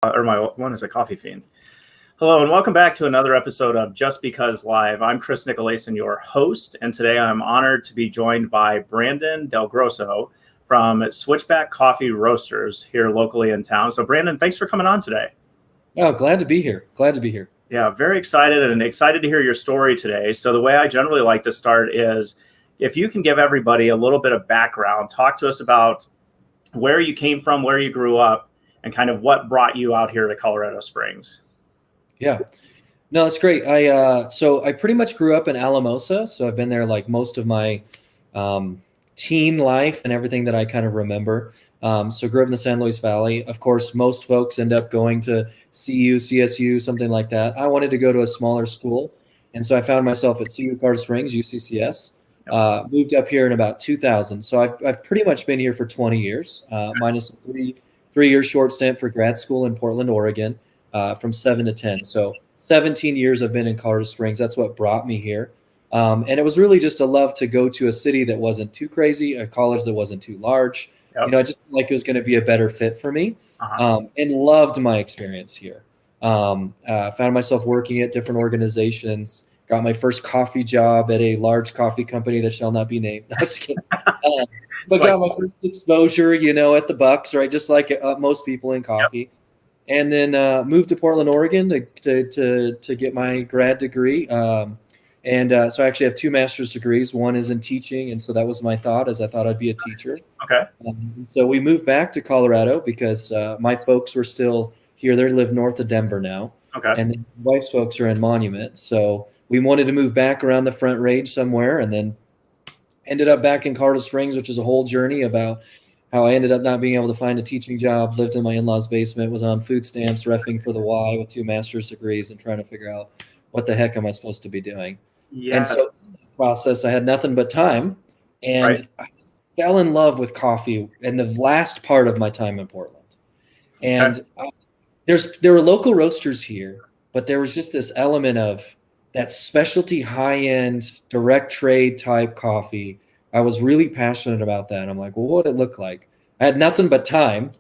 or my one is a coffee fiend. Hello, and welcome back to another episode of Just Because Live. I'm Chris Nicolason, your host, and today I'm honored to be joined by Brandon DelGrosso from Switchback Coffee Roasters here locally in town. So, Brandon, thanks for coming on today. Oh, glad to be here. Glad to be here. Yeah, very excited to hear your story today. So the way I generally like to start is if you can give everybody a little bit of background, talk to us about where you came from, where you grew up, and kind of what brought you out here to Colorado Springs. Yeah, no, that's great. So I pretty much grew up in Alamosa. So I've been there like most of my teen life and everything that I kind of remember. So grew up in the San Luis Valley. Of course, most folks end up going to CU, CSU, something like that. I wanted to go to a smaller school. And so I found myself at CU Colorado Springs, UCCS. Moved up here in about 2000. So I've pretty much been here for 20 years, minus a three-year short stint for grad school in Portland, Oregon, from 7 to 10. So 17 years I've been in Colorado Springs. That's what brought me here. And it was really just a love to go to a city that wasn't too crazy, a college that wasn't too large. Yep. I just felt like it was going to be a better fit for me, and loved my experience here. Found myself working at different organizations, got my first coffee job at a large coffee company that shall not be named. No, just kidding. But got my first exposure, at the Bucks, right? Just like most people in coffee. Yep. And then moved to Portland, Oregon to get my grad degree. So I actually have 2 master's degrees. One is in teaching, and so that was my thought, as I thought I'd be a teacher. Okay. So we moved back to Colorado because my folks were still here. They live north of Denver now. Okay. And then my wife's folks are in Monument. So we wanted to move back around the Front Range somewhere, and then ended up back in Colorado Springs, which is a whole journey about how I ended up not being able to find a teaching job, lived in my in-laws' basement, was on food stamps, reffing for the Y with 2 master's degrees and trying to figure out what the heck am I supposed to be doing. Yeah. And so in the process, I had nothing but time, and I fell in love with coffee in the last part of my time in Portland. And there were local roasters here, but there was just this element of that specialty, high-end, direct trade type coffee. I was really passionate about that. I'm like, well, what would it look like? I had nothing but time.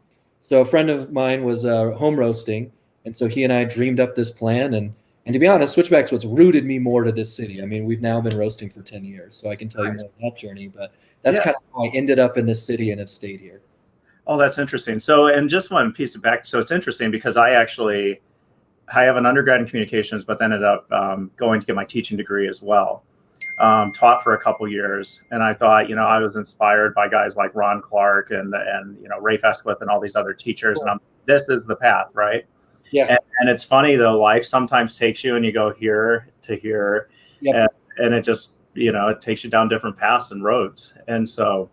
So a friend of mine was home roasting, and so he and I dreamed up this plan. And to be honest, Switchback's what's rooted me more to this city. I mean, we've now been roasting for 10 years, so I can tell you more about that journey. But that's kind of how I ended up in this city and have stayed here. Oh, that's interesting. So, and just one piece of back. So it's interesting because I have an undergrad in communications, but then ended up going to get my teaching degree as well. Taught for a couple years, and I thought, I was inspired by guys like Ron Clark and Ray Festwith and all these other teachers, and this is the path, right? Yeah. And it's funny though, life sometimes takes you and you go here to here, and it just it takes you down different paths and roads, and so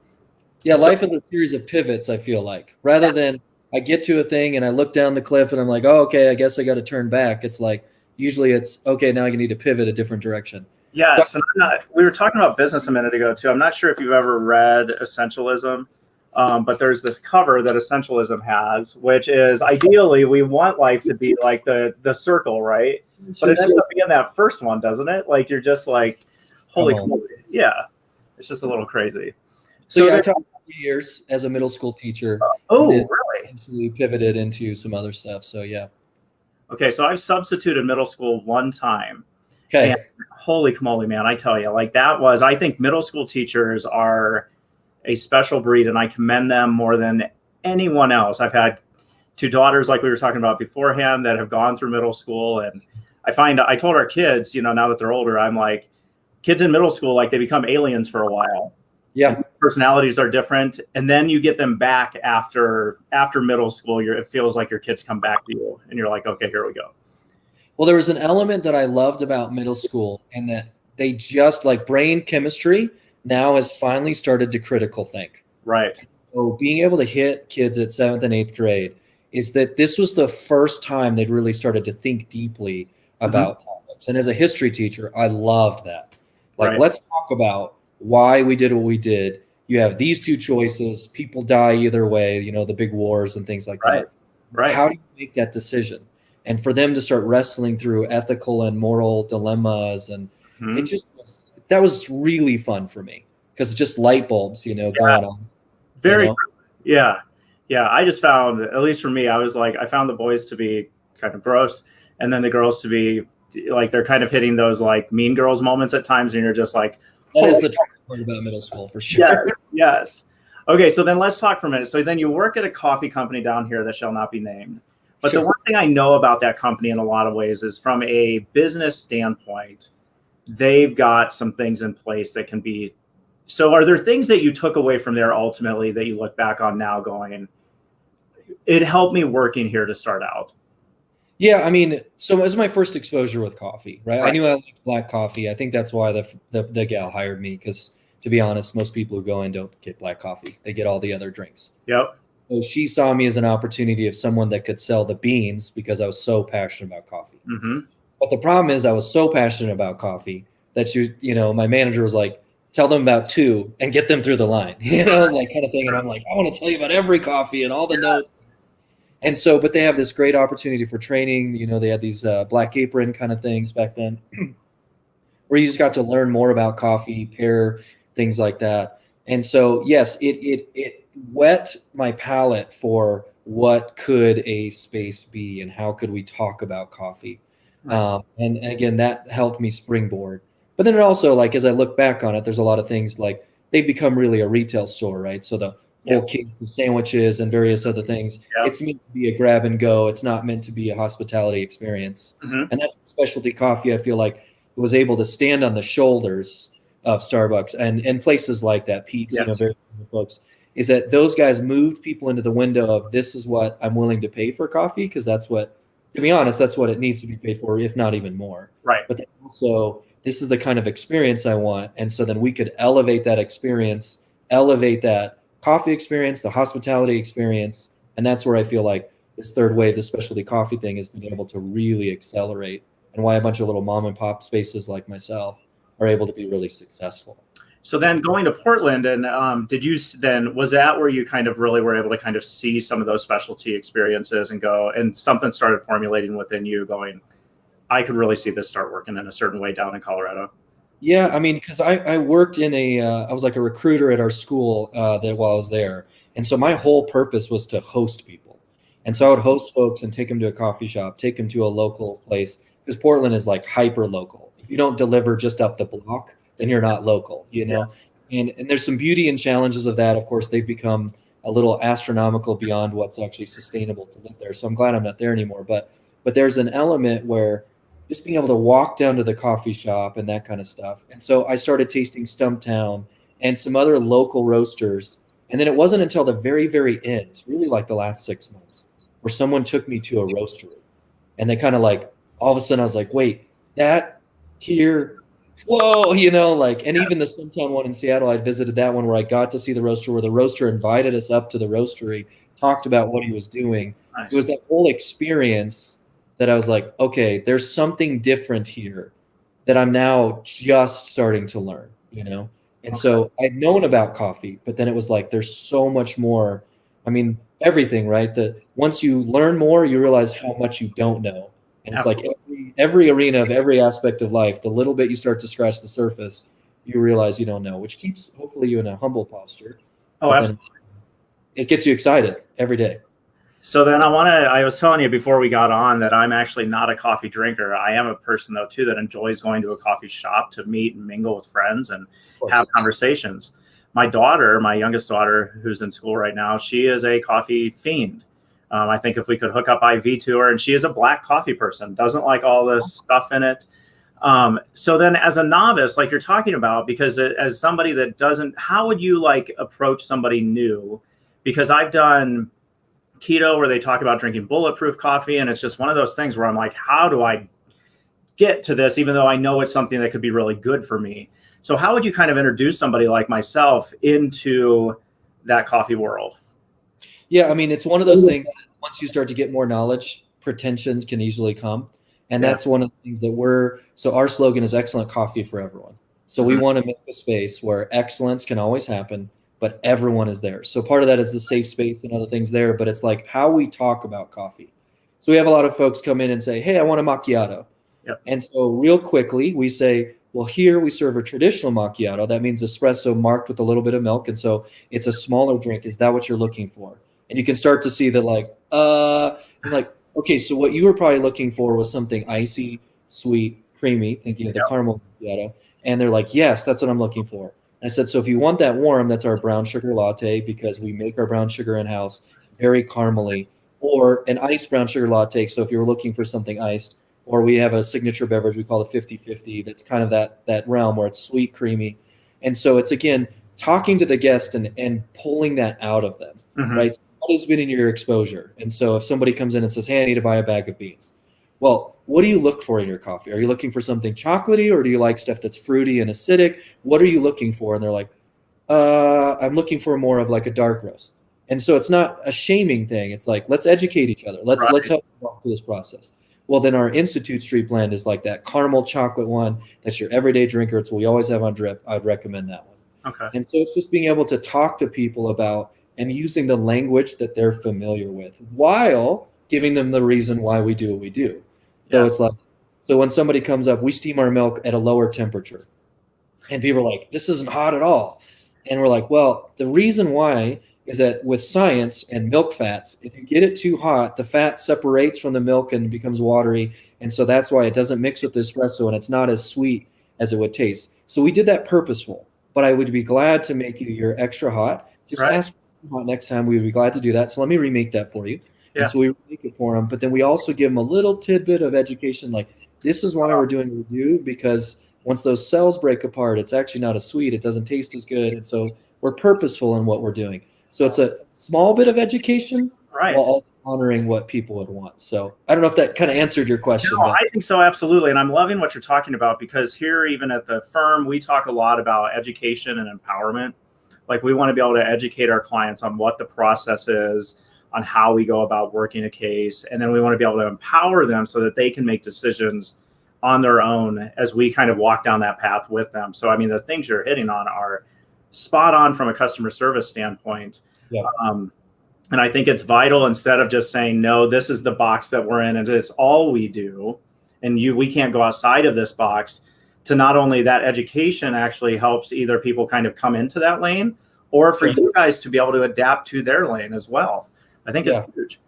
life is a series of pivots. I feel like rather than I get to a thing and I look down the cliff and I'm like, oh, okay, I guess I got to turn back. It's like usually it's okay, now I need to pivot a different direction. Yes, and we were talking about business a minute ago too. I'm not sure if you've ever read Essentialism, but there's this cover that Essentialism has, which is ideally we want life to be like the circle, right? But it ends up being that first one, doesn't it? Like you're just like, holy, yeah, it's just a little crazy. So I taught 3 years as a middle school teacher. Really? Eventually pivoted into some other stuff. So yeah. Okay, so I've substituted middle school one time. Okay. And holy camoly, man, I tell you, I think middle school teachers are a special breed, and I commend them more than anyone else. I've had 2 daughters, like we were talking about beforehand, that have gone through middle school. And I told our kids, now that they're older, I'm like, kids in middle school, like they become aliens for a while. Yeah. Personalities are different. And then you get them back after middle school. It feels like your kids come back to you and you're like, okay, here we go. Well, there was an element that I loved about middle school, and that they just like brain chemistry now has finally started to critical think. Right. So being able to hit kids at 7th and 8th grade is that this was the first time they'd really started to think deeply about topics. And as a history teacher, I loved that. Let's talk about why we did what we did. You have these 2 choices. People die either way, the big wars and things like that. Right. How do you make that decision? And for them to start wrestling through ethical and moral dilemmas, and that was really fun for me because it's just light bulbs, going on. Very, yeah. Yeah, I just found, at least for me, I was like, I found the boys to be kind of gross, and then the girls to be like, they're kind of hitting those like mean girls moments at times, and you're just like, that is the tricky part about middle school for sure. yes, yes. Okay, so then let's talk for a minute. So then you work at a coffee company down here that shall not be named. But Sure. The one thing I know about that company in a lot of ways is from a business standpoint, they've got some things in place that can be. So are there things that you took away from there ultimately that you look back on now going, it helped me working here to start out? Yeah, I mean, so as my first exposure with coffee, right? I Right. knew I liked black coffee. I think that's why the gal hired me, because to be honest, most people who go in don't get black coffee. They get all the other drinks. Yep. So she saw me as an opportunity of someone that could sell the beans because I was so passionate about coffee. Mm-hmm. But the problem is I was so passionate about coffee that my manager was like, tell them about two and get them through the line, like kind of thing. And I'm like, I want to tell you about every coffee and all the notes. And so, but they have this great opportunity for training. They had these black apron kind of things back then where you just got to learn more about coffee, pair, things like that. And so, yes, it whet my palate for what could a space be and how could we talk about coffee. Nice. And again, that helped me springboard. But then it also, like, as I look back on it, there's a lot of things like they've become really a retail store, right? So the whole cake of sandwiches and various other things, it's meant to be a grab and go. It's not meant to be a hospitality experience. Mm-hmm. And that's specialty coffee. I feel like it was able to stand on the shoulders of Starbucks and places like that, Pete's, very folks, is that those guys moved people into the window of this is what I'm willing to pay for coffee, because that's what, to be honest, that's what it needs to be paid for, if not even more. Right. But then also, this is the kind of experience I want. And so then we could elevate that experience, elevate that coffee experience, the hospitality experience. And that's where I feel like this third wave, the specialty coffee thing, has been able to really accelerate, and why a bunch of little mom and pop spaces like myself are able to be really successful. So then going to Portland, and was that where you kind of really were able to kind of see some of those specialty experiences and go, and something started formulating within you going, I could really see this start working in a certain way down in Colorado? Yeah, I mean, because I worked in I was like a recruiter at our school there while I was there. And so my whole purpose was to host people. And so I would host folks and take them to a coffee shop, take them to a local place, because Portland is like hyper local. If you don't deliver just up the block, then you're not local, And there's some beauty and challenges of that. Of course, they've become a little astronomical beyond what's actually sustainable to live there. So I'm glad I'm not there anymore. But there's an element where just being able to walk down to the coffee shop and that kind of stuff. And so I started tasting Stumptown and some other local roasters. And then it wasn't until the very, very end, really like the last 6 months, where someone took me to a roastery. And they kind of like, all of a sudden I was like, wait, that here, whoa, and even the Stumptown one in Seattle, I visited that one where I got to see the roaster, where the roaster invited us up to the roastery, talked about what he was doing. Nice. It was that whole experience that I was like, okay, there's something different here that I'm now just starting to learn, And so I'd known about coffee, but then it was like, there's so much more. I mean, everything, right? That once you learn more, you realize how much you don't know. And it's Absolutely. like every arena of every aspect of life, the little bit you start to scratch the surface, you realize you don't know, which keeps hopefully you in a humble posture. Oh, absolutely. It gets you excited every day. So then I was telling you before we got on that I'm actually not a coffee drinker. I am a person, though, too, that enjoys going to a coffee shop to meet and mingle with friends and have conversations. My daughter, my youngest daughter, who's in school right now, she is a coffee fiend. I think if we could hook up IV to her, and she is a black coffee person, doesn't like all this stuff in it. So then as a novice, like you're talking about, because as somebody that doesn't, how would you approach somebody new? Because I've done keto where they talk about drinking bulletproof coffee, and it's just one of those things where I'm like, how do I get to this, even though I know it's something that could be really good for me? So how would you kind of introduce somebody like myself into that coffee world? Yeah, I mean, it's one of those things that once you start to get more knowledge, pretensions can easily come. And that's one of the things that so our slogan is excellent coffee for everyone. So we want to make a space where excellence can always happen, but everyone is there. So part of that is the safe space and other things there, but it's like how we talk about coffee. So we have a lot of folks come in and say, hey, I want a macchiato. Yep. And so real quickly we say, well, here we serve a traditional macchiato. That means espresso marked with a little bit of milk. And so it's a smaller drink. Is that what you're looking for? And you can start to see that like, okay, so what you were probably looking for was something icy, sweet, creamy, thinking of the caramel macchiato. And they're like, yes, that's what I'm looking for. And I said, so if you want that warm, that's our brown sugar latte, because we make our brown sugar in-house. It's very caramely. Or an iced brown sugar latte. So if you were looking for something iced, or we have a signature beverage we call the 50-50. That's kind of that realm where it's sweet, creamy. And so it's, again, talking to the guest and pulling that out of them, right? What has been in your exposure? And so if somebody comes in and says, hey, I need to buy a bag of beans. Well, what do you look for in your coffee? Are you looking for something chocolatey, or do you like stuff that's fruity and acidic? What are you looking for? And they're like, I'm looking for more of like a dark roast. And so it's not a shaming thing. It's like, let's educate each other. Let's help walk through this process. Well, then our Institute Street blend is like that caramel chocolate one. That's your everyday drinker. It's what we always have on drip. I'd recommend that one. Okay. And so it's just being able to talk to people about and using the language that they're familiar with while giving them the reason why we do what we do. So it's like, so when somebody comes up, we steam our milk at a lower temperature. And people are like, this isn't hot at all. And we're like, well, the reason why is that with science and milk fats, if you get it too hot, the fat separates from the milk and becomes watery. And so that's why it doesn't mix with the espresso and it's not as sweet as it would taste. So we did that purposeful, but I would be glad to make you your extra hot. Just ask for hot next time. We would be glad to do that. So let me remake that for you. Yeah. And so we remake it for them, but then we also give them a little tidbit of education. Like, this is why we're doing what we do, because once those cells break apart, it's actually not as sweet. It doesn't taste as good. And so we're purposeful in what we're doing. So it's a small bit of education while also honoring what people would want. So I don't know if that kind of answered your question. No, I think so, absolutely. And I'm loving what you're talking about, because here, even at the firm, we talk a lot about education and empowerment. Like, we want to be able to educate our clients on what the process is, on how we go about working a case. And then we want to be able to empower them so that they can make decisions on their own as we kind of walk down that path with them. So, I mean, the things you're hitting on are spot on from a customer service standpoint. Yeah. And I think it's vital, instead of just saying, no, this is the box that we're in and it's all we do, and we can't go outside of this box, to not only that education actually helps either people kind of come into that lane, or for you guys to be able to adapt to their lane as well. I think it's huge.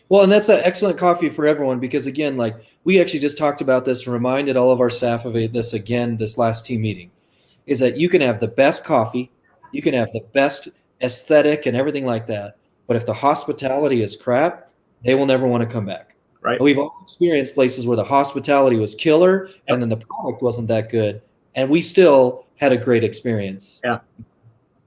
Well, and that's an excellent coffee for everyone, because, again, like, we actually just talked about this and reminded all of our staff of this again, this last team meeting, is that you can have the best coffee, you can have the best aesthetic and everything like that, but if the hospitality is crap, they will never want to come back. Right. We've all experienced places where the hospitality was killer and then the product wasn't that good, and we still had a great experience.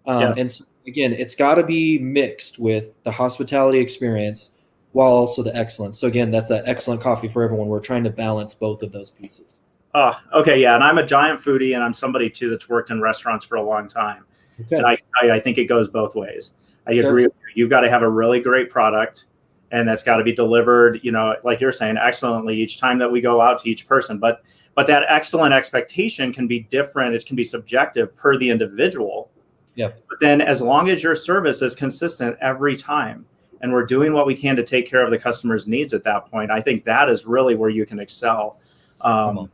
And so, again, it's got to be mixed with the hospitality experience while also the excellence. So again, that's an excellent coffee for everyone. We're trying to balance both of those pieces. Oh, okay. Yeah. And I'm a giant foodie, and I'm somebody too that's worked in restaurants for a long time. Okay. And I think it goes both ways. I agree with you. You've got to have a really great product, and that's got to be delivered, you know, like you're saying, excellently each time that we go out to each person. But that excellent expectation can be different. It can be subjective per the individual. Yeah. But then, as long as your service is consistent every time, and we're doing what we can to take care of the customer's needs at that point, I think that is really where you can excel. And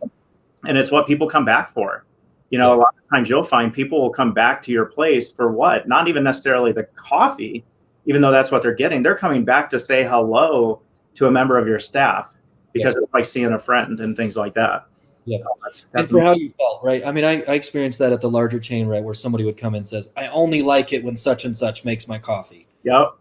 it's what people come back for. You know, a lot of times you'll find people will come back to your place for what? Not even necessarily the coffee, even though that's what they're getting. They're coming back to say hello to a member of your staff, because it's like seeing a friend and things like that. Yeah. That's and for how you felt, right? I mean, I experienced that at the larger chain, right, where somebody would come and says, I only like it when such and such makes my coffee. Yep.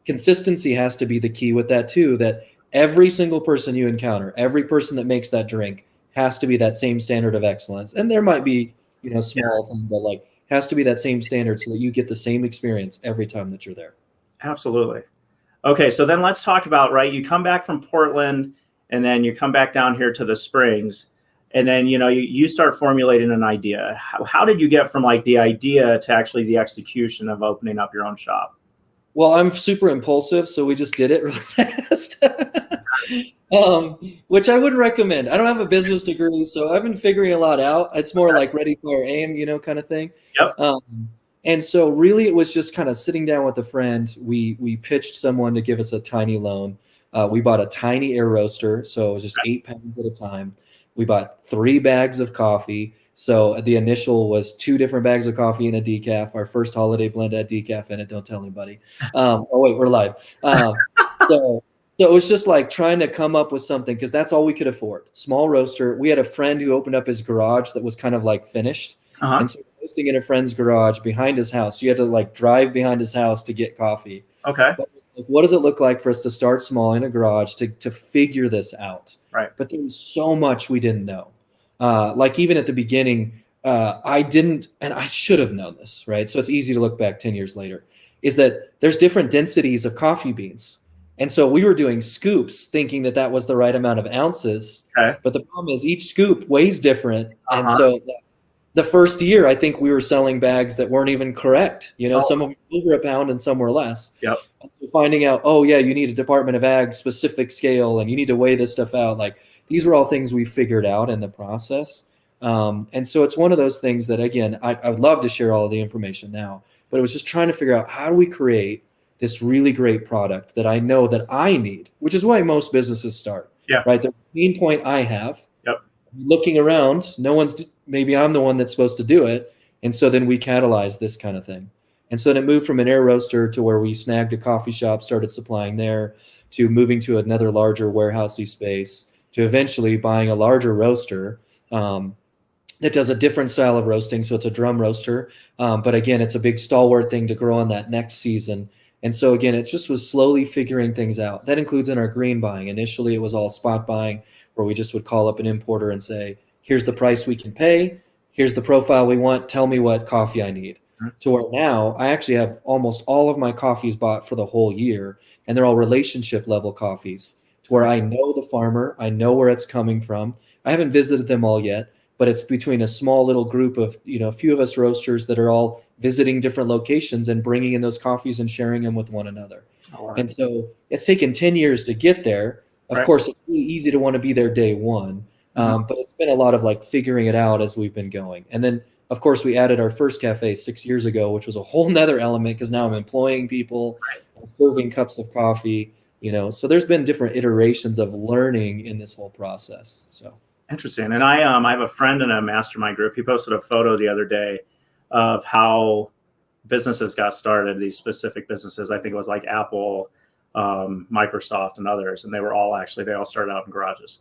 Consistency has to be the key with that too, that every single person you encounter, every person that makes that drink, has to be that same standard of excellence. And there might be, you know, small things, but like has to be that same standard so that you get the same experience every time that you're there. Absolutely. Okay. So then let's talk about, right, you come back from Portland and then you come back down here to the Springs, and then, you know, you start formulating an idea. How did you get from like the idea to actually the execution of opening up your own shop? Well, I'm super impulsive, so we just did it really fast, which I wouldn't recommend. I don't have a business degree, so I've been figuring a lot out. It's more like ready, fire, aim, you know, kind of thing. Yep. And so really it was just kind of sitting down with a friend. We pitched someone to give us a tiny loan. We bought a tiny air roaster, so it was just 8 pounds at a time. We bought 3 bags of coffee, So the initial was 2 different bags of coffee and a decaf. Our first holiday blend had decaf in it. Don't tell anybody. Oh wait, we're live. So it was just like trying to come up with something, because that's all we could afford. Small roaster. We had a friend who opened up his garage that was kind of like finished. And so roasting in a friend's garage behind his house. So you had to like drive behind his house to get coffee. Okay. But what does it look like for us to start small in a garage to figure this out? Right. But there was so much we didn't know. Like even at the beginning, I didn't, and I should have known this, right? So it's easy to look back 10 years later, is that there's different densities of coffee beans. And so we were doing scoops thinking that that was the right amount of ounces. Okay. But the problem is each scoop weighs different. And so the first year, I think we were selling bags that weren't even correct. Some of them over a pound and some were less. Yep. And so finding out, oh yeah, you need a Department of Ag specific scale and you need to weigh this stuff out. Like these are all things we figured out in the process. And so it's one of those things that, again, I would love to share all of the information now, but it was just trying to figure out how do we create this really great product that I know that I need, which is why most businesses start. Yeah. Right. The main point I have. Yep. Looking around, maybe I'm the one that's supposed to do it. And so then we catalyzed this kind of thing. And so then it moved from an air roaster to where we snagged a coffee shop, started supplying there, to moving to another larger warehousey space, to eventually buying a larger roaster that does a different style of roasting. So it's a drum roaster. But again, it's a big stalwart thing to grow on that next season. And so again, it just was slowly figuring things out. That includes in our green buying. Initially, it was all spot buying, where we just would call up an importer and say, here's the price we can pay. Here's the profile we want. Tell me what coffee I need. To where now I actually have almost all of my coffees bought for the whole year, and they're all relationship level coffees, to where I know the farmer, I know where it's coming from. I haven't visited them all yet, but it's between a small little group of, a few of us roasters that are all visiting different locations and bringing in those coffees and sharing them with one another. And so it's taken 10 years to get there. Of course, it's really easy to want to be there day one, but it's been a lot of like figuring it out as we've been going. And then, of course, we added our first cafe 6 years ago, which was a whole nother element, because now I'm employing people, serving cups of coffee, so there's been different iterations of learning in this whole process. So interesting. And I have a friend in a mastermind group. He posted a photo the other day of how businesses got started, these specific businesses. I think it was like Apple, Microsoft, and others. And they all started out in garages.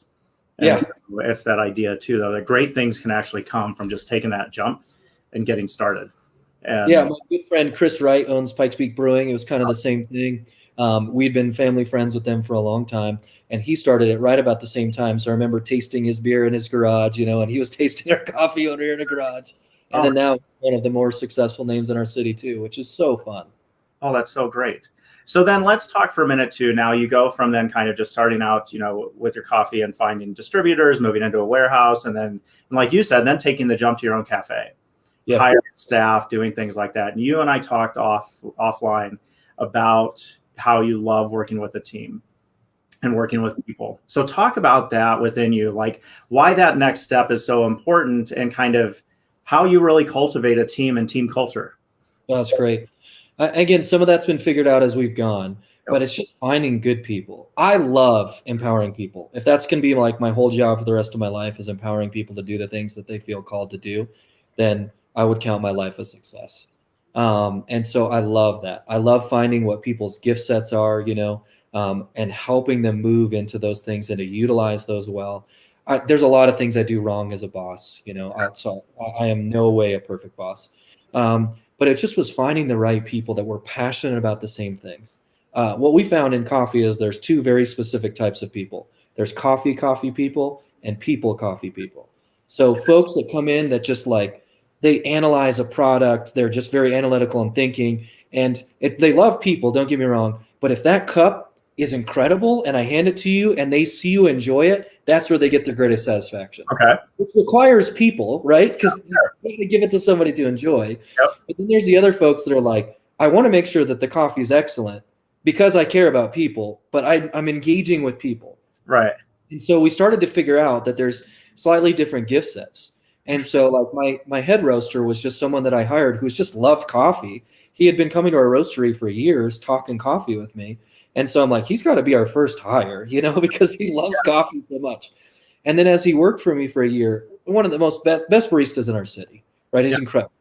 And it's that idea too, though, that great things can actually come from just taking that jump and getting started. And, my good friend Chris Wright owns Pikes Peak Brewing. It was kind of the same thing. We'd been family friends with them for a long time, and he started it right about the same time. So I remember tasting his beer in his garage, and he was tasting our coffee over here in a garage. And then now one of the more successful names in our city too, which is so fun. Oh, that's so great. So then let's talk for a minute too. Now you go from then kind of just starting out, with your coffee and finding distributors, moving into a warehouse, and then, like you said, then taking the jump to your own cafe, hiring staff, doing things like that. And you and I talked offline about how you love working with a team and working with people. So talk about that within you, like why that next step is so important, and kind of how you really cultivate a team and team culture. Well, that's great. Again, some of that's been figured out as we've gone, but it's just finding good people. I love empowering people. If that's going to be like my whole job for the rest of my life, is empowering people to do the things that they feel called to do, then I would count my life a success. And so I love that. I love finding what people's gift sets are, and helping them move into those things and to utilize those well. There's a lot of things I do wrong as a boss, so I am no way a perfect boss. But it just was finding the right people that were passionate about the same things. What we found in coffee is there's 2 very specific types of people. There's coffee people and people coffee people. So folks that come in that just like, they analyze a product, they're just very analytical and thinking, and they love people, don't get me wrong, but if that cup is incredible and I hand it to you and they see you enjoy it, that's where they get their greatest satisfaction. Okay. Which requires people, right? Because you got to give it to somebody to enjoy. Yep. But then there's the other folks that are like, I want to make sure that the coffee is excellent because I care about people, but I'm engaging with people. Right. And so we started to figure out that there's slightly different gift sets. And so like my head roaster was just someone that I hired who's just loved coffee. He had been coming to our roastery for years, talking coffee with me. And so I'm like, he's got to be our first hire, because he loves coffee so much. And then as he worked for me for a year, one of the best baristas in our city, right? He's Yeah. incredible.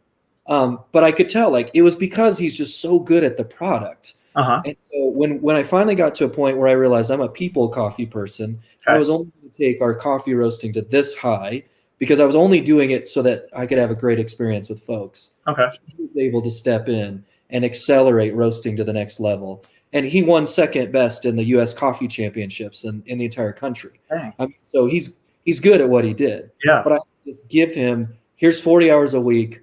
But I could tell, like, it was because he's just so good at the product. Uh-huh. And so when I finally got to a point where I realized I'm a people coffee person, I Okay. was only going to take our coffee roasting to this high because I was only doing it so that I could have a great experience with folks. Okay. He was able to step in and accelerate roasting to the next level. And he won second best in the U.S. Coffee Championships in the entire country. Dang. So he's good at what he did. Yeah. But I just give him, here's 40 hours a week.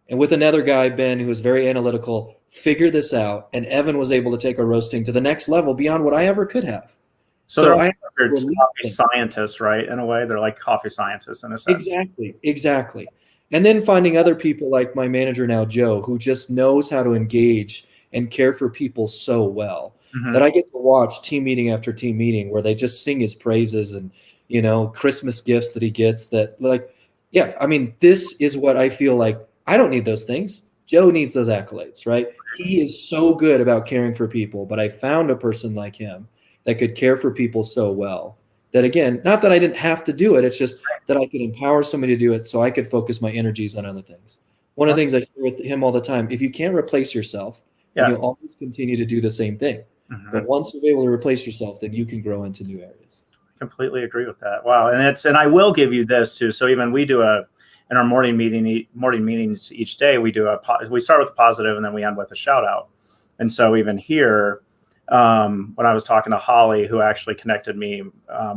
And with another guy, Ben, who was very analytical, figure this out. And Evan was able to take our roasting to the next level beyond what I ever could have. So they're like coffee scientists, right? In a way, they're like coffee scientists in a sense. Exactly. And then finding other people like my manager now, Joe, who just knows how to engage and care for people so well that I get to watch team meeting after team meeting where they just sing his praises and, you know, Christmas gifts that he gets that, like, yeah, I mean, this is what I feel like. I don't need those things. Joe needs those accolades, right? He is so good about caring for people, but I found a person like him that could care for people so well that, again, not that I didn't have to do it. It's just that I could empower somebody to do it so I could focus my energies on other things. One of the things I share with him all the time, if you can't replace yourself, then you'll always continue to do the same thing. But once you're able to replace yourself, then you can grow into new areas. Completely agree with that. Wow. And I will give you this too. So even we do in our morning meetings each day, we start with a positive and then we end with a shout out. And so even here, when I was talking to Holly, who actually connected me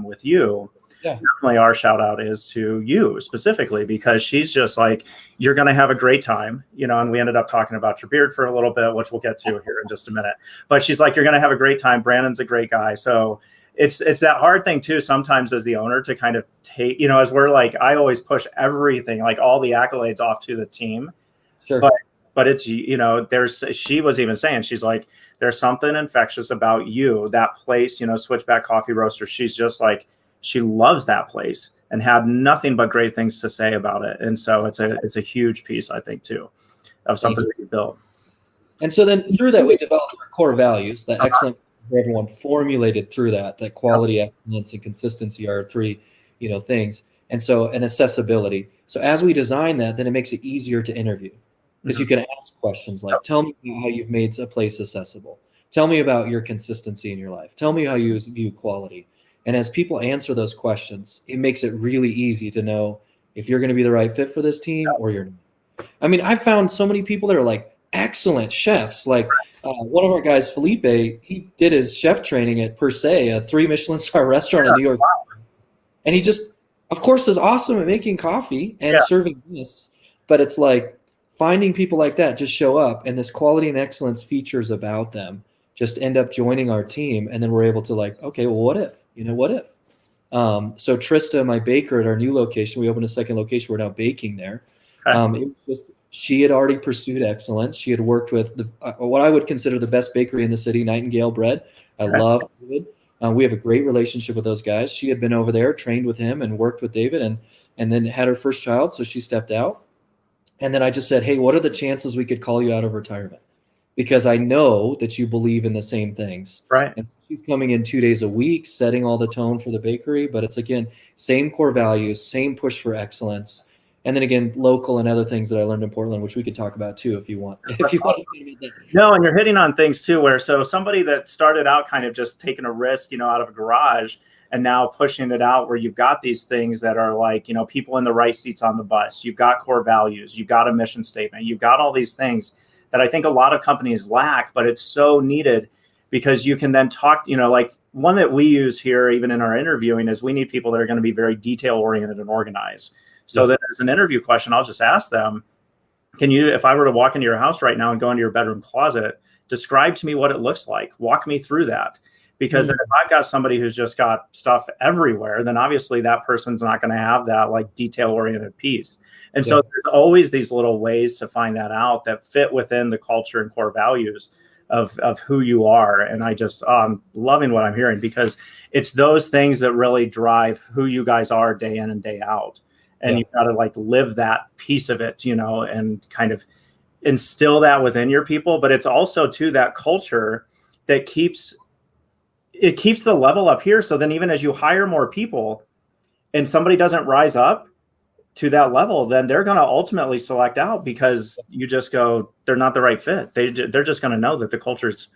with you, definitely our shout out is to you specifically, because she's just like, you're going to have a great time, you know, and we ended up talking about your beard for a little bit, which we'll get to here in just a minute. But she's like, you're going to have a great time. Brandon's a great guy. So it's that hard thing too, sometimes as the owner to kind of take, you know, as we're like, I always push everything, like all the accolades off to the team. Sure. But it's, you know, she was even saying, she's like, there's something infectious about you, that place, you know, Switchback Coffee Roaster. She's just like, she loves that place and had nothing but great things to say about it. And so it's a huge piece, I think, too, of something that you built. And so then through that, we developed our core values, that excellent for everyone formulated through that quality, excellence, and consistency are three, you know, things. And so, and accessibility. So as we design that, then it makes it easier to interview because you can ask questions like, tell me how you've made a place accessible. Tell me about your consistency in your life. Tell me how you view quality. And as people answer those questions, it makes it really easy to know if you're going to be the right fit for this team or you're not. I mean, I found so many people that are like excellent chefs. Like one of our guys, Felipe, he did his chef training at Per Se, a 3 Michelin star restaurant in New York. And he just, of course, is awesome at making coffee and serving this. But it's like finding people like that just show up, and this quality and excellence features about them just end up joining our team. And then we're able to like, okay, well, what if? You know, what if? So Trista, my baker at our new location, we opened a second location. We're now baking there. It was just, she had already pursued excellence. She had worked with what I would consider the best bakery in the city, Nightingale Bread. I love David. We have a great relationship with those guys. She had been over there, trained with him, and worked with David, and then had her first child, so she stepped out. And then I just said, hey, what are the chances we could call you out of retirement? Because I know that you believe in the same things. Right. And she's coming in 2 days a week, setting all the tone for the bakery. But it's, again, same core values, same push for excellence. And then, again, local and other things that I learned in Portland, which we could talk about, too, if you want. No, and you're hitting on things, too, where so somebody that started out kind of just taking a risk, you know, out of a garage and now pushing it out where you've got these things that are like, you know, people in the right seats on the bus. You've got core values. You've got a mission statement. You've got all these things that I think a lot of companies lack, but it's so needed because you can then talk, you know, like one that we use here, even in our interviewing, is we need people that are going to be very detail oriented and organized. So that as an interview question, I'll just ask them, can you, if I were to walk into your house right now and go into your bedroom closet, describe to me what it looks like, walk me through that. Because then if I've got somebody who's just got stuff everywhere, then obviously that person's not going to have that like detail-oriented piece. And so there's always these little ways to find that out that fit within the culture and core values of who you are. And I just, I'm loving what I'm hearing because it's those things that really drive who you guys are day in and day out. And you've got to like live that piece of it, you know, and kind of instill that within your people. But it's also too that culture that keeps the level up here. So then even as you hire more people and somebody doesn't rise up, to that level, then they're going to ultimately select out because you just go, they're not the right fit. They're just going to know that the culture's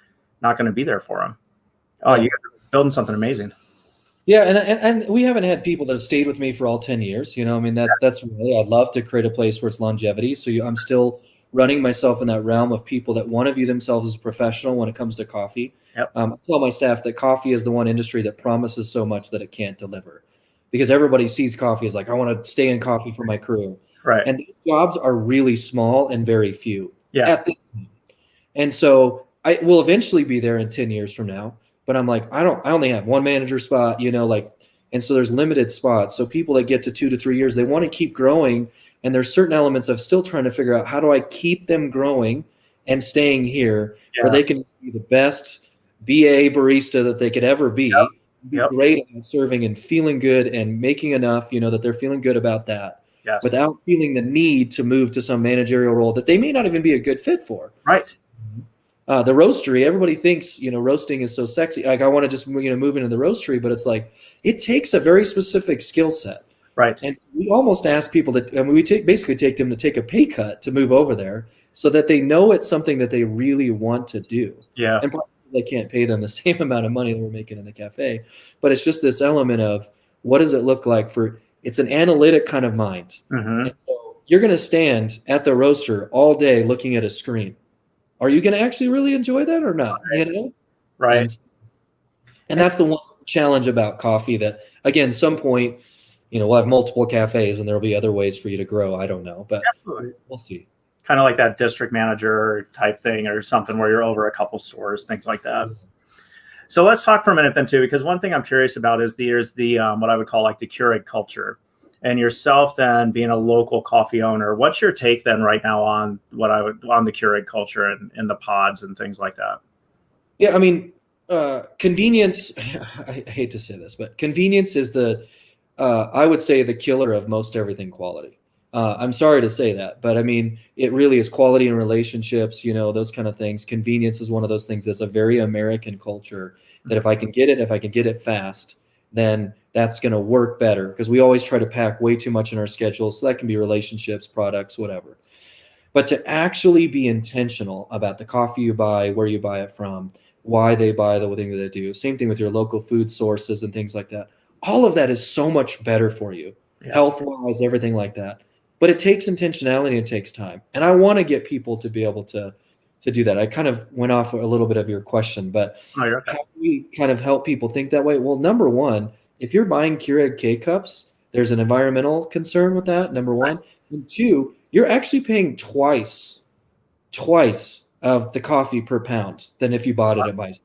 not going to be there for them. Oh, you're building something amazing. Yeah, and we haven't had people that have stayed with me for all 10 years. I mean, that's really, I'd love to create a place where it's longevity. So I'm still running myself in that realm of people that want to view themselves as a professional when it comes to coffee. Yep. I tell my staff that coffee is the one industry that promises so much that it can't deliver, because everybody sees coffee as like, I want to stay in coffee for my career. Right. And these jobs are really small and very few at this time. And so I will eventually be there in 10 years from now. But I'm like, I only have one manager spot, and so there's limited spots. So people that get to 2 to 3 years, they want to keep growing. And there's certain elements of still trying to figure out, how do I keep them growing and staying here where they can be the best BA barista that they could ever be, be great at serving and feeling good and making enough, that they're feeling good about that without feeling the need to move to some managerial role that they may not even be a good fit for. Right. The roastery, everybody thinks, roasting is so sexy. Like, I want to just, move into the roastery, but it's like, it takes a very specific skill set. Right. And we almost ask people we basically take them to take a pay cut to move over there so that they know it's something that they really want to do. Yeah. And probably they can't pay them the same amount of money that we're making in the cafe, but it's just this element of, what does it look like it's an analytic kind of mind. Mm-hmm. And so you're going to stand at the roaster all day looking at a screen. Are you going to actually really enjoy that or not? Right. And that's the one challenge about coffee that, again, some point, we'll have multiple cafes and there'll be other ways for you to grow. I don't know, but we'll see. Kind of like that district manager type thing or something where you're over a couple stores, things like that. So let's talk for a minute then too, because one thing I'm curious about is there's the what I would call like the keurig culture. And yourself then being a local coffee owner, what's your take then right now on on the Keurig culture and the pods and things like that? Yeah, I mean, convenience, I hate to say this, but convenience is I would say the killer of most everything quality. I'm sorry to say that, but I mean, it really is quality in relationships, those kind of things. Convenience is one of those things that's a very American culture that if I can get it fast, then that's going to work better, because we always try to pack way too much in our schedules. So that can be relationships, products, whatever. But to actually be intentional about the coffee you buy, where you buy it from, why they buy the thing that they do. Same thing with your local food sources and things like that. All of that is so much better for you, health-wise, everything like that. But it takes intentionality, it takes time. And I want to get people to be able to do that. I kind of went off a little bit of your question, but how do we kind of help people think that way? Well, number one, if you're buying Keurig K-Cups, there's an environmental concern with that, number one. And two, you're actually paying twice of the coffee per pound than if you bought it at MySpace.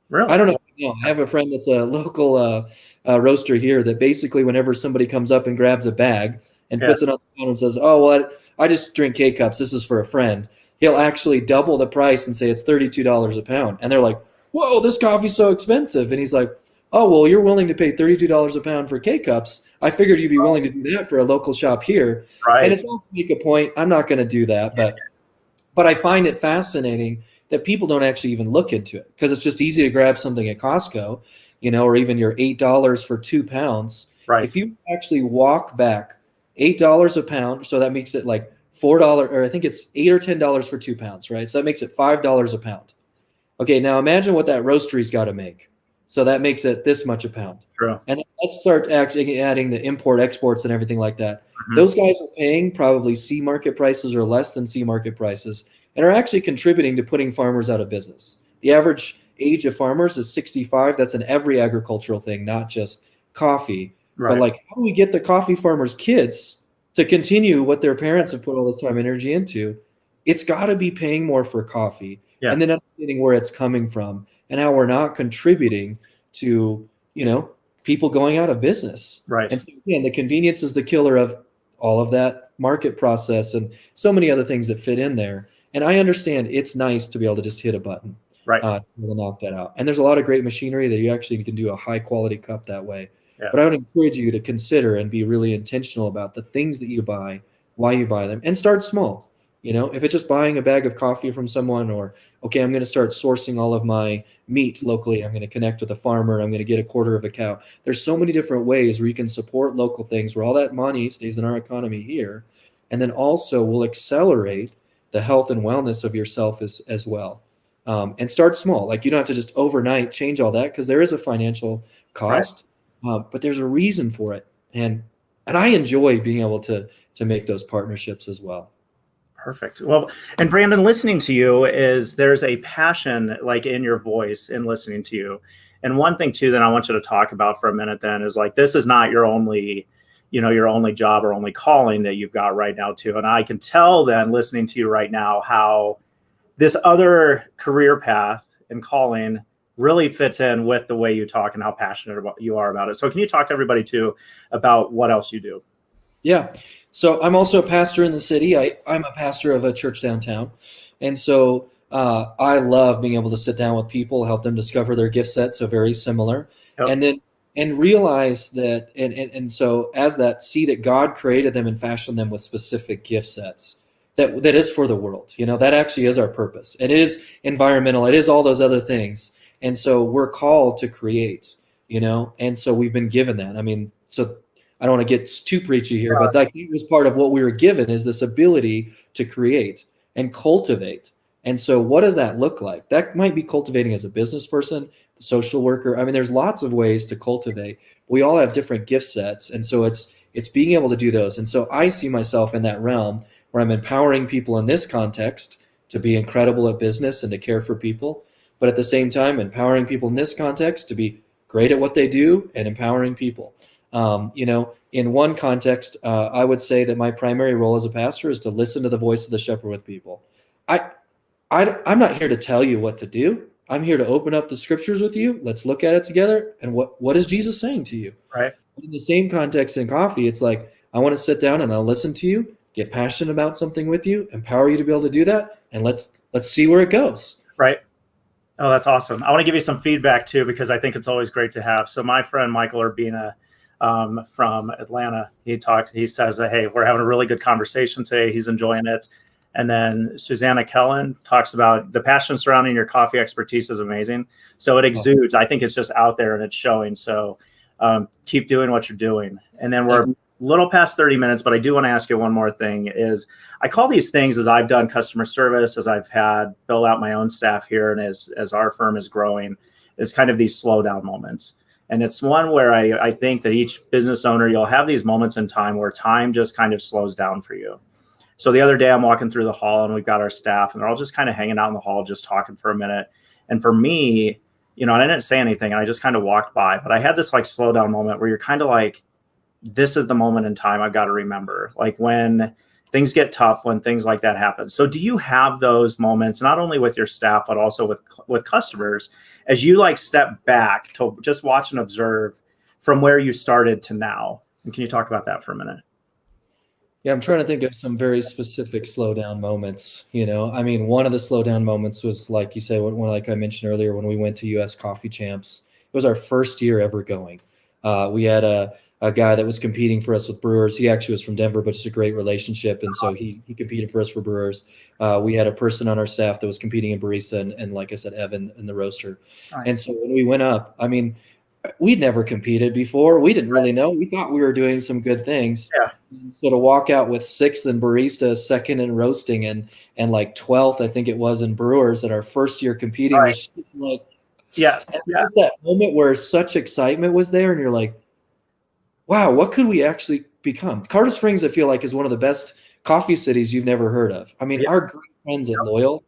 Really? I don't know. I have a friend that's a local roaster here that basically whenever somebody comes up and grabs a bag and puts it on the counter and says, oh, well, I just drink K-Cups. This is for a friend. He'll actually double the price and say it's $32 a pound. And they're like, whoa, this coffee's so expensive. And he's like, oh, well, you're willing to pay $32 a pound for K-Cups. I figured you'd be willing to do that for a local shop here. Right. And it's all to make a point. I'm not going to do that. But I find it fascinating that people don't actually even look into it, because it's just easy to grab something at Costco, or even your $8 for 2 pounds. Right. If you actually walk back $8 a pound, so that makes it like $4, or I think it's $8 or $10 for 2 pounds, right? So that makes it $5 a pound. Okay, now imagine what that roastery's got to make. So that makes it this much a pound. True. And then let's start actually adding the import exports and everything like that. Mm-hmm. Those guys are paying probably C market prices or less than C market prices, and are actually contributing to putting farmers out of business. The average age of farmers is 65. That's in every agricultural thing, not just coffee. Right. But like, how do we get the coffee farmers' kids to continue what their parents have put all this time and energy into? It's got to be paying more for coffee, and then understanding where it's coming from and how we're not contributing to, people going out of business. Right. And so again, the convenience is the killer of all of that market process and so many other things that fit in there. And I understand it's nice to be able to just hit a button, to knock that out. And there's a lot of great machinery that you actually can do a high quality cup that way. Yeah. But I would encourage you to consider and be really intentional about the things that you buy, why you buy them, and start small. If it's just buying a bag of coffee from someone, or, okay, I'm going to start sourcing all of my meat locally. I'm going to connect with a farmer. I'm going to get a quarter of a cow. There's so many different ways where you can support local things, where all that money stays in our economy here. And then also will accelerate the health and wellness of yourself as well. And start small. Like, you don't have to just overnight change all that, because there is a financial cost, but there's a reason for it. And I enjoy being able to make those partnerships as well. Perfect. Well, and Brandon, listening to you there's a passion like in your voice in listening to you. And one thing too that I want you to talk about for a minute then is like, this is not your only job or only calling that you've got right now too. And I can tell then, listening to you right now, how this other career path and calling really fits in with the way you talk and how passionate you are about it. So can you talk to everybody too about what else you do? Yeah. So I'm also a pastor in the city. I'm a pastor of a church downtown. And so I love being able to sit down with people, help them discover their gift sets. So very similar. Yep. And realize that, and so as that, see that God created them and fashioned them with specific gift sets that is for the world. That actually is our purpose. It is environmental. It is all those other things. And so we're called to create, and so we've been given that. I mean, so I don't want to get too preachy here, but that was part of what we were given, is this ability to create and cultivate. And so what does that look like? That might be cultivating as a business person, the social worker. I mean, there's lots of ways to cultivate. We all have different gift sets. And so it's being able to do those. And so I see myself in that realm where I'm empowering people in this context to be incredible at business and to care for people. But at the same time, empowering people in this context to be great at what they do and empowering people. In one context, I would say that my primary role as a pastor is to listen to the voice of the shepherd with people. I'm not here to tell you what to do. I'm here to open up the scriptures with you. Let's look at it together. And what is Jesus saying to you? Right. In the same context in coffee, it's like, I want to sit down and I'll listen to you, get passionate about something with you, empower you to be able to do that. And let's see where it goes. Right. Oh, that's awesome. I want to give you some feedback too, because I think it's always great to have. So my friend, Michael Urbina, from Atlanta, he says that, hey, we're having a really good conversation today. He's enjoying it. And then Susanna Kellen talks about the passion surrounding your coffee expertise is amazing. So it exudes. I think it's just out there and it's showing. So keep doing what you're doing. And then we're a little past 30 minutes, but I do want to ask you one more thing. Is I call these things, as I've done customer service, as I've had build out my own staff here, and as our firm is growing, is kind of these slowdown moments. And it's one where I think that each business owner, you'll have these moments in time where time just kind of slows down for you. So the other day I'm walking through the hall and we've got our staff and they're all just kind of hanging out in the hall, just talking for a minute. And for me, I didn't say anything and I just kind of walked by, but I had this like slow down moment where you're kind of like, this is the moment in time I've got to remember, like when things get tough, when things like that happen. So do you have those moments, not only with your staff, but also with customers, as you like step back to just watch and observe from where you started to now? And can you talk about that for a minute? Yeah, I'm trying to think of some very specific slowdown moments. I mean, one of the slowdown moments was, like you said, like I mentioned earlier, when we went to US Coffee Champs. It was our first year ever going. We had a guy that was competing for us with brewers. He actually was from Denver, but it's a great relationship. And so he competed for us for brewers. We had a person on our staff that was competing in barista and like I said, Evan in the roaster. Nice. And so when we went up, I mean, we'd never competed before. We didn't really know. We thought we were doing some good things. Yeah. So to walk out with 6th in barista, 2nd in roasting, and like 12th, I think it was, in brewers at our first year competing, right. Was like, yes. Yeah. That moment where such excitement was there, and you're like, wow, what could we actually become? Colorado Springs, I feel like, is one of the best coffee cities you've never heard of. I mean, our great friends at Loyal,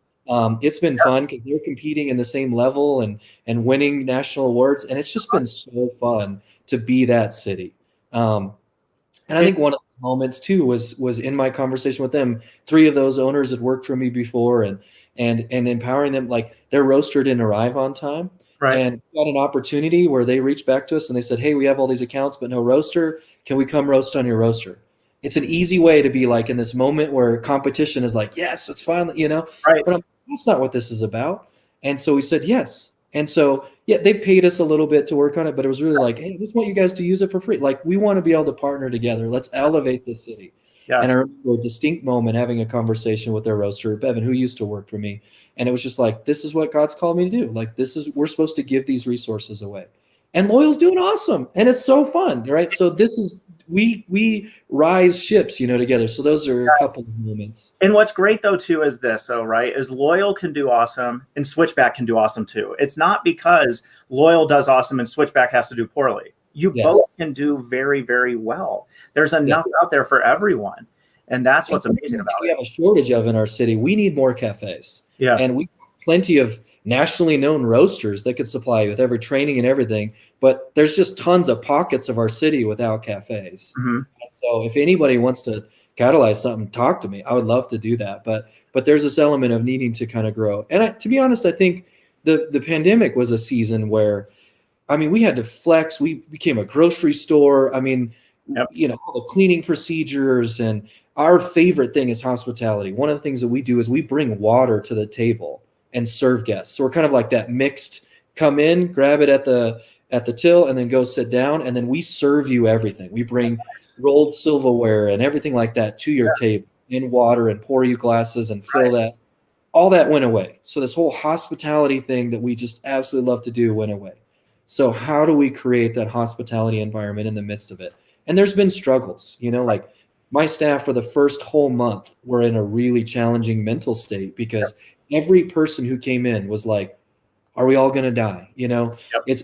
it's been fun because they're competing in the same level and winning national awards. And it's just been so fun to be that city. And I think one of the moments too was in my conversation with them. 3 of those owners had worked for me before and empowering them, like their roaster didn't arrive on time. Right. And got an opportunity where they reached back to us and they said, hey, we have all these accounts, but no roaster. Can we come roast on your roaster? It's an easy way to be like in this moment where competition is like, yes, it's fine, Right. But that's not what this is about. And so we said, yes. And so, yeah, they paid us a little bit to work on it, but it was really like, hey, we just want you guys to use it for free. Like, we want to be able to partner together. Let's elevate this city. And Yes. I remember a distinct moment having a conversation with their roaster, Bevan, who used to work for me. And it was just like, this is what God's called me to do. Like, we're supposed to give these resources away. And Loyal's doing awesome. And it's so fun, right? So this is, we rise ships, together. So those are a couple of moments. And what's great though too is this though, right? Is Loyal can do awesome and Switchback can do awesome too. It's not because Loyal does awesome and Switchback has to do poorly. You both can do very, very well. There's enough out there for everyone. And that's what's amazing about it. We have a shortage of in our city. We need more cafes. Yeah. And we have plenty of nationally known roasters that could supply you with every training and everything. But there's just tons of pockets of our city without cafes. Mm-hmm. So if anybody wants to catalyze something, talk to me. I would love to do that. But there's this element of needing to kind of grow. And to be honest, I think the pandemic was a season where, we had to flex. We became a grocery store. All the cleaning procedures, and our favorite thing is hospitality. One of the things that we do is we bring water to the table and serve guests. So we're kind of like that mixed, come in, grab it at the till, and then go sit down, and then we serve you everything. We bring rolled silverware and everything like that to your table in water and pour you glasses and fill that. All that went away. So this whole hospitality thing that we just absolutely love to do went away. So how do we create that hospitality environment in the midst of it? And there's been struggles, like my staff for the first whole month were in a really challenging mental state because every person who came in was like, are we all going to die? It's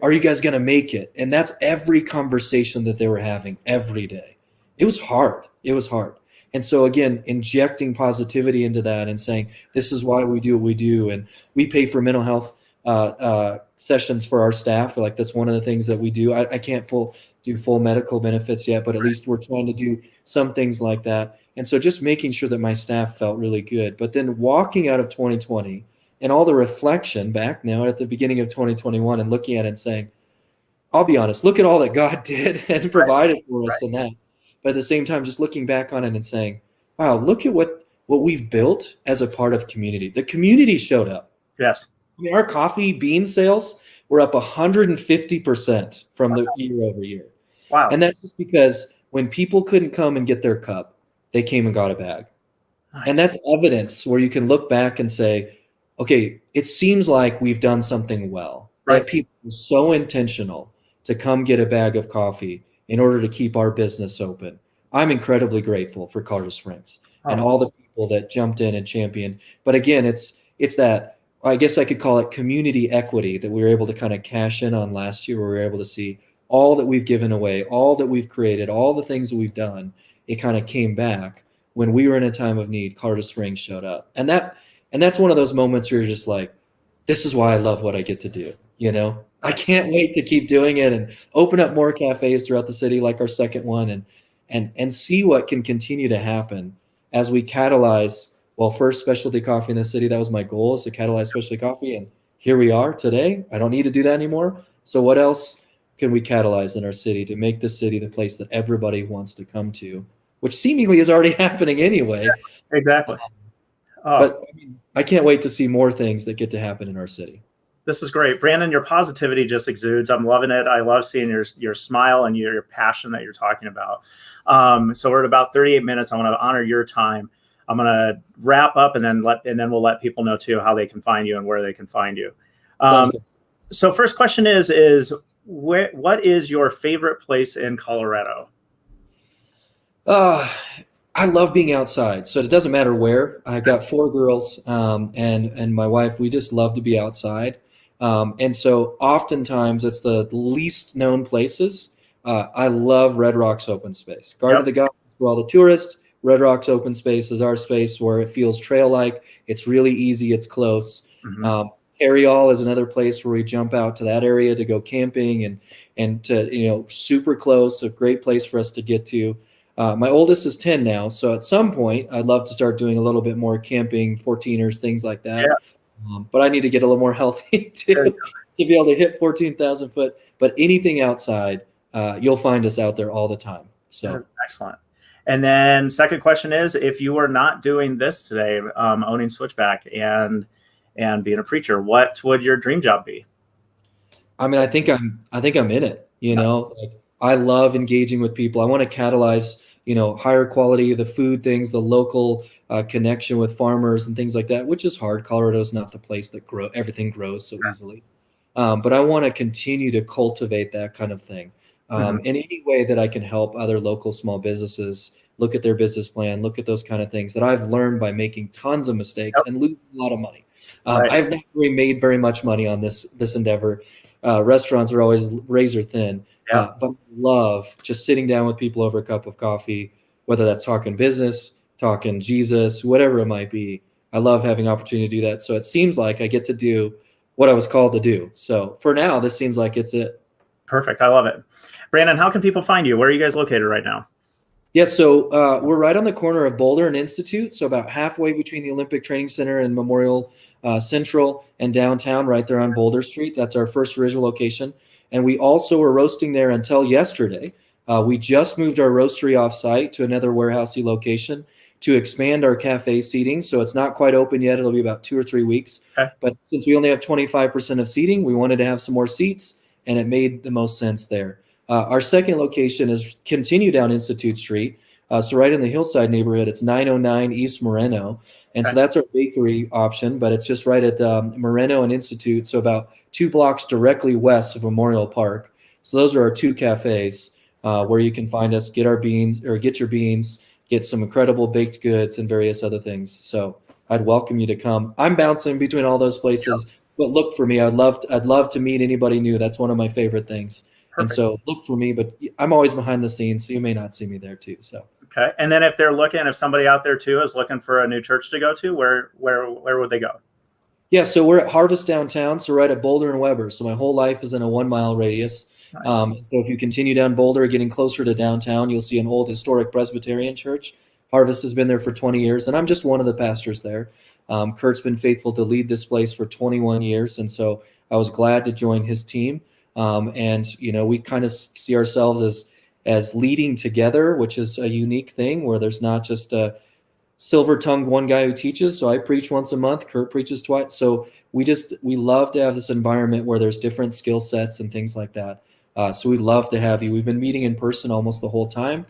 are you guys going to make it? And that's every conversation that they were having every day. It was hard. And so again, injecting positivity into that and saying, this is why we do what we do. And we pay for mental health sessions for our staff. Like that's one of the things that we do. I can't do full medical benefits yet, but at least we're trying to do some things like that. And so just making sure that my staff felt really good. But then walking out of 2020 and all the reflection back now at the beginning of 2021 and looking at it and saying, I'll be honest, look at all that God did and provided for us in that. But at the same time, just looking back on it and saying, wow, look at what we've built as a part of community. The community showed up. Yes. Our coffee bean sales were up 150% from the year over year. Wow. And that's just because when people couldn't come and get their cup, they came and got a bag. Nice. And that's evidence where you can look back and say, okay, it seems like we've done something well. Right. That people were so intentional to come get a bag of coffee in order to keep our business open. I'm incredibly grateful for Colorado Springs and all the people that jumped in and championed. But again, it's that, I guess I could call it community equity that we were able to kind of cash in on last year, where we were able to see all that we've given away, all that we've created, all the things that we've done. It kind of came back when we were in a time of need. Colorado Springs showed up. And that's one of those moments where you're just like, this is why I love what I get to do. I can't wait to keep doing it and open up more cafes throughout the city, like our second one, and see what can continue to happen as we catalyze. Well, first specialty coffee in the city, that was my goal, is to catalyze specialty coffee. And here we are today. I don't need to do that anymore. So what else can we catalyze in our city to make the city the place that everybody wants to come to, which seemingly is already happening anyway. Yeah, exactly. But I can't wait to see more things that get to happen in our city. This is great. Brandon, your positivity just exudes. I'm loving it. I love seeing your smile and your passion that you're talking about. So we're at about 38 minutes. I want to honor your time. I'm going to wrap up and then we'll let people know too how they can find you and where they can find you. So first question is what is your favorite place in Colorado? I love being outside. So it doesn't matter where. I've got 4 girls and my wife. We just love to be outside. And so oftentimes it's the least known places. I love Red Rock's open space. Garden of the Gods for all the tourists. Red Rock's open space is our space where it feels trail-like. It's really easy. It's close. Mm-hmm. Ariel is another place where we jump out to that area to go camping and to, super close, a great place for us to get to. My oldest is 10 now. So at some point I'd love to start doing a little bit more camping, 14ers, things like that. Yeah. But I need to get a little more healthy to be able to hit 14,000 foot, but anything outside, you'll find us out there all the time. So excellent. And then second question is, if you were not doing this today, owning Switchback and being a preacher, what would your dream job be? I think I'm in it, like I love engaging with people. I want to catalyze higher quality, the food things, the local connection with farmers and things like that, which is hard. Colorado's not the place that everything grows so easily. But I want to continue to cultivate that kind of thing. In any way that I can help other local small businesses look at their business plan, look at those kind of things that I've learned by making tons of mistakes and losing a lot of money. I've not really made very much money on this endeavor. Restaurants are always razor thin, but I love just sitting down with people over a cup of coffee, whether that's talking business, talking Jesus, whatever it might be. I love having opportunity to do that. So it seems like I get to do what I was called to do. So for now, this seems like it's it. Perfect. I love it. Brandon, how can people find you? Where are you guys located right now? Yeah, so we're right on the corner of Boulder and Institute, so about halfway between the Olympic Training Center and Memorial Central and downtown, right there on Boulder Street. That's our first original location. And we also were roasting there until yesterday. We just moved our roastery off-site to another warehousey location to expand our cafe seating. So it's not quite open yet. It'll be about 2 or 3 weeks. Okay. But since we only have 25% of seating, we wanted to have some more seats, and it made the most sense there. Our second location is continue down Institute Street. So right in the Hillside neighborhood, it's 909 East Moreno. And so that's our bakery option, but it's just right at Moreno and Institute. So about 2 blocks directly west of Memorial Park. So those are our 2 cafes where you can find us, get our beans or get your beans, get some incredible baked goods and various other things. So I'd welcome you to come. I'm bouncing between all those places, but look for me. I'd love to meet anybody new. That's one of my favorite things. Perfect. And so look for me, but I'm always behind the scenes, so you may not see me there too. So okay. And then if somebody out there too is looking for a new church to go to, where would they go? Yeah, so we're at Harvest downtown, so right at Boulder and Weber. So my whole life is in a 1 mile radius. Nice. So if you continue down Boulder, getting closer to downtown, you'll see an old historic Presbyterian church. Harvest has been there for 20 years, and I'm just one of the pastors there. Kurt's been faithful to lead this place for 21 years, and so I was glad to join his team. And we kind of see ourselves as leading together, which is a unique thing where there's not just a silver-tongued one guy who teaches. So I preach once a month, Kurt preaches twice. So we love to have this environment where there's different skill sets and things like that. So we'd love to have you. We've been meeting in person almost the whole time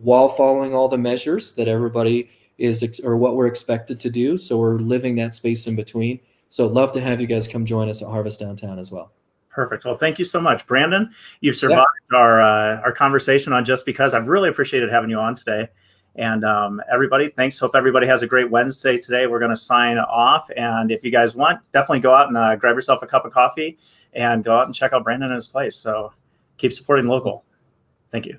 while following all the measures that everybody or what we're expected to do. So we're living that space in between. So I'd love to have you guys come join us at Harvest Downtown as well. Perfect. Well, thank you so much, Brandon. You've survived our conversation on Just Because. I've really appreciated having you on today. And everybody, thanks. Hope everybody has a great Wednesday today. We're going to sign off. And if you guys want, definitely go out and grab yourself a cup of coffee and go out and check out Brandon and his place. So keep supporting local. Thank you.